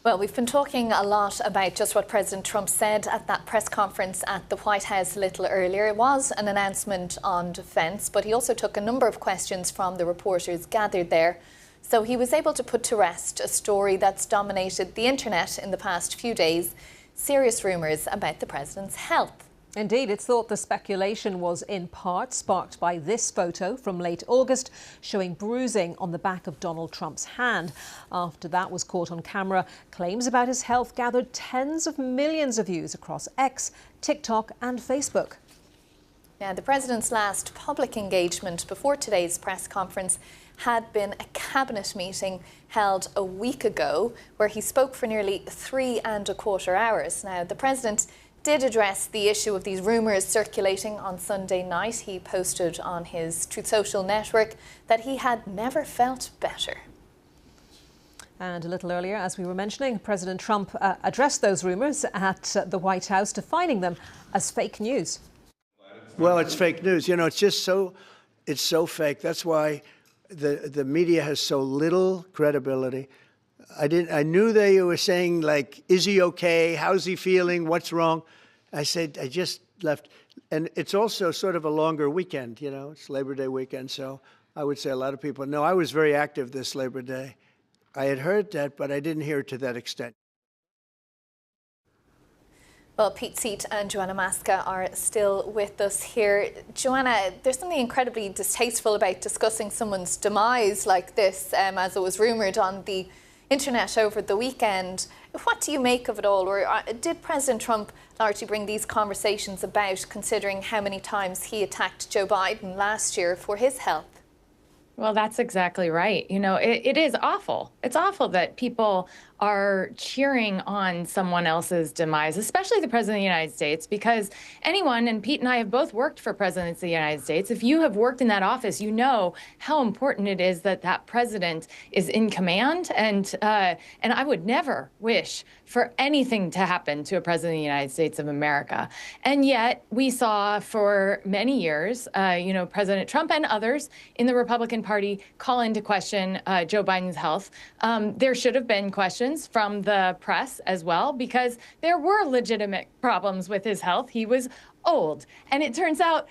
Well, we've been talking a lot about just what President Trump said at that press conference at the White House a little earlier. It was an announcement on defence, but he also took a number of questions from the reporters gathered there. So he was able to put to rest a story that's dominated the internet in the past few days, serious rumours about the president's health. Indeed, it's thought the speculation was in part sparked by this photo from late August showing bruising on the back of Donald Trump's hand. After that was caught on camera, claims about his health gathered tens of millions of views across X, TikTok and Facebook. Now, the president's last public engagement before today's press conference had been a cabinet meeting held a week ago where he spoke for nearly 3¼ hours. Now, the president did address the issue of these rumours circulating on Sunday night. He posted on his Truth Social network that he had never felt better. And a little earlier, as we were mentioning, President Trump addressed those rumours at the White House, defining them as fake news. Well, it's fake news. You know, it's so fake. That's why the media has so little credibility. I knew they were saying, like, is he okay? How's he feeling? What's wrong? I said, I just left. And it's also sort of a longer weekend, you know, it's Labor Day weekend. So I would say a lot of people know I was very active this Labor Day. I had heard that, but I didn't hear it to that extent. Well, Pete Seat and Joanna Masca are still with us here. Joanna, there's something incredibly distasteful about discussing someone's demise like this, as it was rumoured on the internet over the weekend. What do you make of it all? Or did President Trump largely bring these conversations about, considering how many times he attacked Joe Biden last year for his health? Well, that's exactly right. You know, it is awful. It's awful that people are cheering on someone else's demise, especially the President of the United States, because anyone, and Pete and I have both worked for presidents of the United States, if you have worked in that office, you know how important it is that that president is in command. And I would never wish for anything to happen to a president of the United States of America. And yet we saw for many years, President Trump and others in the Republican Party call into question Joe Biden's health. There should have been questions from the press as well, because there were legitimate problems with his health. He was old. And it turns out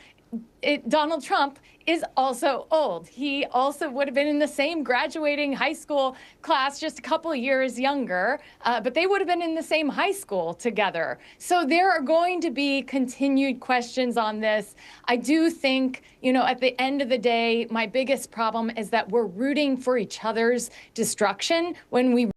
Donald Trump is also old. He also would have been in the same graduating high school class, just a couple of years younger, but they would have been in the same high school together. So there are going to be continued questions on this. I do think, at the end of the day, my biggest problem is that we're rooting for each other's destruction when we